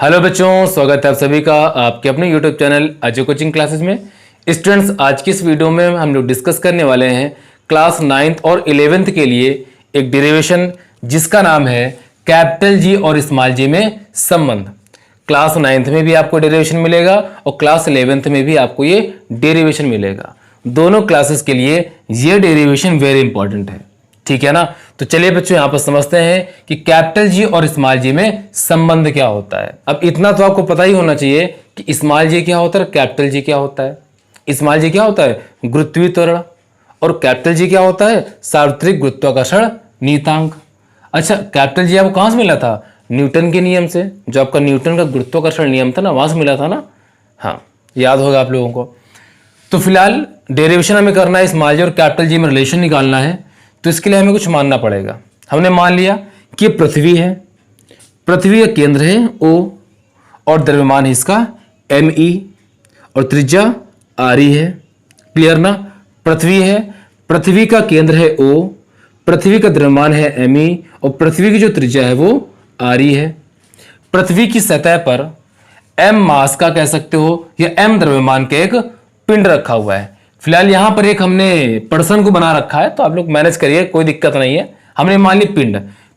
Hello बच्चों, स्वागत है आप सभी का आपके अपने YouTube channel Ajay coaching classes में। स्टूडेंट्स, आज की इस वीडियो में हम लोग डिस्कस करने वाले हैं क्लास 9th और 11th के लिए एक डेरिवेशन जिसका नाम है कैपिटल जी और स्मॉल जी में संबंध। क्लास 9th में भी आपको डेरिवेशन मिलेगा और क्लास 11th में भी आपको ये डेरिवेशन मिलेगा। दोनों क्लासेस के लिए ये डेरिवेशन वेरी इंपॉर्टेंट है, ठीक है ना। तो चलिए बच्चों, यहां पर समझते हैं कि कैपिटल जी और स्मॉल जी में संबंध क्या होता है। अब इतना तो आपको पता ही होना चाहिए कि स्मॉल जी क्या होता है, कैपिटल जी क्या होता है। स्मॉल जी क्या होता है, गुरुत्वीय त्वरण, और कैपिटल जी क्या होता है, सार्वत्रिक गुरुत्वाकर्षण नियतांक। अच्छा, कैपिटल जी आपको कहां से मिला था, न्यूटन के नियम से। जो आपका न्यूटन का गुरुत्वाकर्षण नियम था ना, वहां से मिला था ना। हाँ, याद होगा आप लोगों को। तो फिलहाल डेरिवेशन हमें करना है, स्मॉल जी और कैपिटल जी में रिलेशन निकालना है। तो इसके लिए हमें कुछ मानना पड़ेगा। हमने मान लिया कि पृथ्वी है, पृथ्वी का केंद्र है O और द्रव्यमान है इसका ME और त्रिज्या RE है। क्लियर ना। पृथ्वी है, पृथ्वी का केंद्र है O, पृथ्वी का द्रव्यमान है ME और पृथ्वी की जो त्रिज्या है वो RE है। पृथ्वी की सतह पर M मास का कह सकते हो या M द्रव्यमान के एक पिंड रखा हुआ है। फिलहाल यहां पर एक हमने पर्सन को बना रखा है, तो आप लोग मैनेज करिए, कोई दिक्कत नहीं है। हमने मान ली पिंड,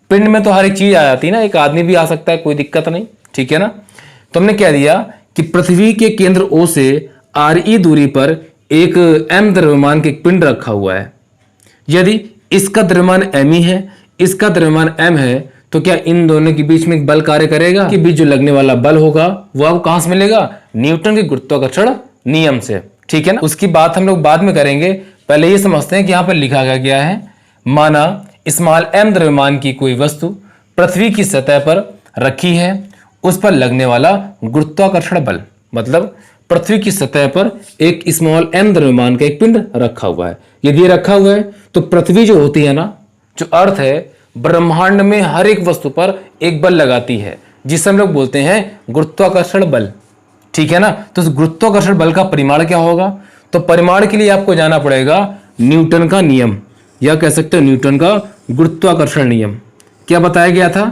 पिंड में तो हर एक चीज आ जाती है ना, एक आदमी भी आ सकता है, कोई दिक्कत नहीं, ठीक है ना। तो हमने क्या दिया कि पृथ्वी के केंद्र O से RE दूरी पर एक M द्रव्यमान के पिंड रखा हुआ है। यदि इसका द्रव्यमान ME है, इसका द्रव्यमान M है, तो क्या इन दोनों के बीच में एक बल कार्य करेगा कि बीच जो लगने वाला बल होगा वो आपको कहां से मिलेगा, न्यूटन के गुरुत्वाकर्षण नियम से, ठीक है ना। उसकी बात हम लोग बाद में करेंगे, पहले ये समझते हैं कि यहां पर लिखा गया है, माना स्मॉल m द्रव्यमान की कोई वस्तु पृथ्वी की सतह पर रखी है, उस पर लगने वाला गुरुत्वाकर्षण बल, मतलब पृथ्वी की सतह पर एक स्मॉल m द्रव्यमान का एक पिंड रखा हुआ है। यदि रखा हुआ है तो पृथ्वी जो होती है ना, जो अर्थ है, ब्रह्मांड में हर एक वस्तु पर एक बल लगाती है जिसे हम लोग बोलते हैं गुरुत्वाकर्षण बल, ठीक है ना। तो उस गुरुत्वाकर्षण बल का परिमाण क्या होगा, तो परिमाण के लिए आपको जाना पड़ेगा न्यूटन का नियम, या कह सकते हो न्यूटन का गुरुत्वाकर्षण नियम। क्या बताया गया था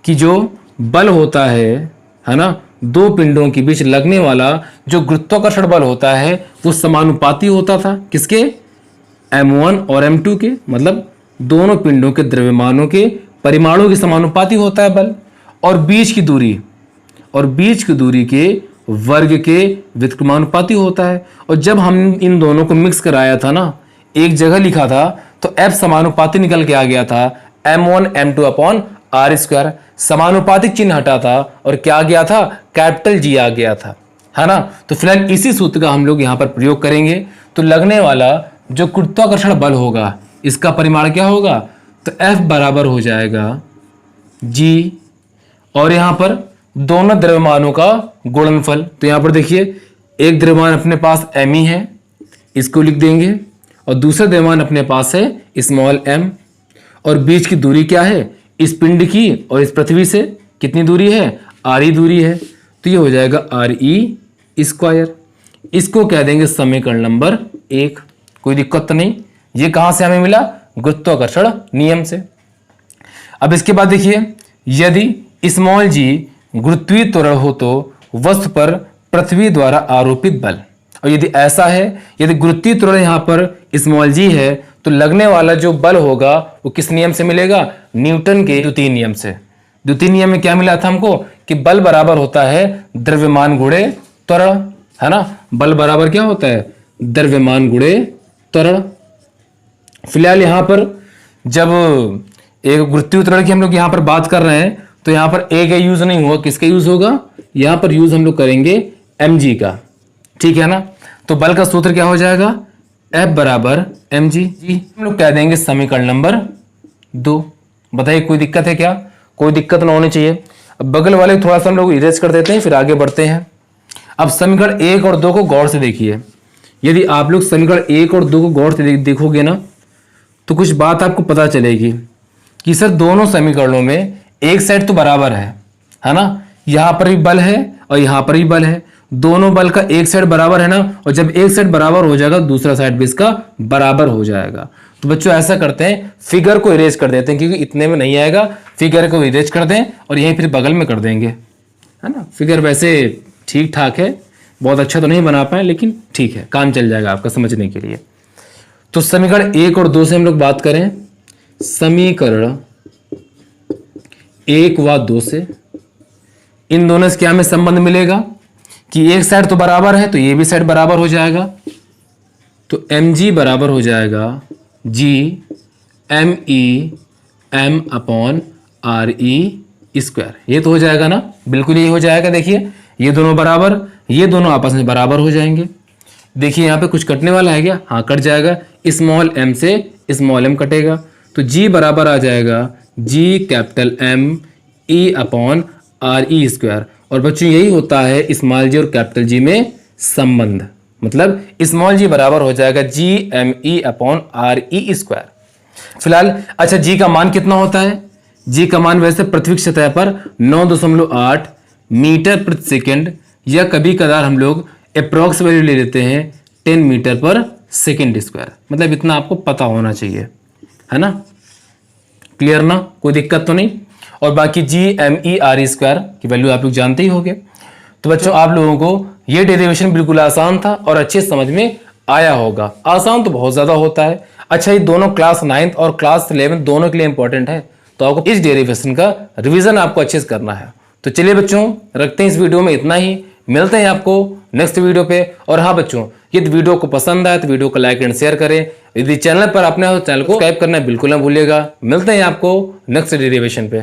कि जो बल होता है ना, दो पिंडों के बीच लगने वाला जो गुरुत्वाकर्षण बल होता है वो समानुपाती होता था किसके, M1 और M2 के, मतलब दोनों पिंडों के द्रव्यमानों के परिमाणों के समानुपाती होता है बल, और बीच की दूरी के वर्ग के व्युत्क्रमानुपाती होता है। और जब हम इन दोनों को मिक्स कराया था ना, एक जगह लिखा था, तो F समानुपाती निकल के आ गया था M1 M2 अपॉन R²। समानुपातिक चिन्ह हटा था और क्या आ गया था, कैपिटल G आ गया था, है ना। तो फिलहाल इसी सूत्र का हम लोग यहां पर प्रयोग करेंगे। तो लगने वाला जो गुरुत्वाकर्षण बल होगा इसका परिमाण क्या होगा, तो F बराबर हो जाएगा G, और यहां पर दोनों द्रव्यमानों का गुणनफल। तो यहां पर देखिए, एक द्रव्यमान अपने पास ME है, इसको लिख देंगे, और दूसरा द्रव्यमान अपने पास है स्मॉल m, और बीच की दूरी क्या है, इस पिंड की और इस पृथ्वी से कितनी दूरी है, RE दूरी है। तो ये हो जाएगा RE²। इसको कह देंगे समीकरण नंबर 1। कोई दिक्कत तो नहीं। ये कहां से हमें मिला, गुरुत्वाकर्षण नियम से। अब इसके बाद देखिए, यदि स्मॉल g गुरुत्वीय त्वरण हो तो वस्तु पर पृथ्वी द्वारा आरोपित बल, और यदि ऐसा है, यदि गुरुत्वीय त्वरण यहां पर स्मॉल g है, तो लगने वाला जो बल होगा वो किस नियम से मिलेगा, न्यूटन के द्वितीय नियम से। द्वितीय नियम में क्या मिला था हमको कि बल बराबर होता है द्रव्यमान गुणे त्वरण, है ना। बल बराबर क्या होता है, द्रव्यमान गुणे त्वरण। फिलहाल यहां पर जब एक गुरुत्वीय त्वरण की हम लोग यहां पर बात कर रहे हैं, तो यहां पर A का यूज नहीं होगा, किसका यूज होगा, यहां पर यूज हम लोग करेंगे mg का, ठीक है ना। तो बल का सूत्र क्या हो जाएगा, F बराबर mg, हम लोग कह देंगे समीकरण नंबर 2। बताइए कोई दिक्कत है क्या, कोई दिक्कत ना होनी चाहिए। अब बगल वाले थोड़ा सा हम लोग इरेज कर देते हैं, फिर आगे बढ़ते हैं। अब समीकरण 1 और 2 को गौर से देखिए। यदि आप लोग समीकरण 1 और 2 को गौर से देखोगे ना, तो कुछ बात आपको पता चलेगी कि सर दोनों समीकरणों में एक साइड तो बराबर है ना। यहां पर भी बल है और यहां पर भी बल है, दोनों बल का एक साइड बराबर है ना, और जब एक साइड बराबर हो जाएगा दूसरा साइड भी इसका बराबर हो जाएगा। तो बच्चों ऐसा करते हैं, फिगर को इरेज कर देते हैं, क्योंकि इतने में नहीं आएगा। फिगर को इरेज कर दें और यहीं फिर बगल में कर देंगे, है ना। फिगर वैसे ठीक ठाक है, बहुत अच्छा तो नहीं बना पाए लेकिन ठीक है, काम चल जाएगा आपका समझने के लिए। तो समीकरण 1 और 2 से हम लोग बात करें, समीकरण 1 व 2 से इन दोनों से क्या हमें संबंध मिलेगा कि एक साइड तो बराबर है तो ये भी साइड बराबर हो जाएगा, तो mg बराबर हो जाएगा g m upon R E square. ये तो हो जाएगा ना, बिल्कुल यही हो जाएगा। देखिए ये दोनों बराबर, ये दोनों आपस में बराबर हो जाएंगे। देखिए यहाँ पे कुछ कटने वाला है क्या, हाँ कट जाएगा, स्मॉल m से स्मॉल m कटेगा, तो g बराबर आ जाएगा g capital M e upon R E square. और बच्चों यही होता है स्मॉल जी और कैपिटल जी में संबंध, मतलब स्मॉल जी बराबर हो जाएगा G M E upon R E square. फिलहाल अच्छा जी का मान कितना होता है, जी का मान वैसे पृथ्वी की सतह पर 9.8 मीटर प्रति सेकंड, या कभी कदार हम लोग अप्रोक्स वैल्यू ले लेते हैं 10 मीटर पर सेकंड स्क्वायर। मतलब इतना आपको पता होना चाहिए, है ना, क्लियर ना, कोई दिक्कत तो नहीं। और बाकी G M E R E square की वैल्यू आप लोग जानते ही होंगे। तो बच्चों आप लोगों को ये डेरिवेशन बिल्कुल आसान था और अच्छे समझ में आया होगा। आसान तो बहुत ज़्यादा होता है। अच्छा ये दोनों क्लास 9th और क्लास 11 दोनों के लिए इंपॉर्टेंट है, तो आपको इस डेरिवेशन का रिवीजन आपको अच्छे से करना है। तो चलिए बच्चों रखते हैं इस वीडियो में इतना ही, मिलते हैं आपको नेक्स्ट वीडियो पे। और हाँ बच्चों, यदि वीडियो को पसंद आए तो वीडियो को लाइक एंड शेयर करें। यदि चैनल पर आपने हो तो चैनल को सब्सक्राइब करना बिल्कुल ना भूलिएगा। मिलते हैं आपको नेक्स्ट डेरिवेशन पे।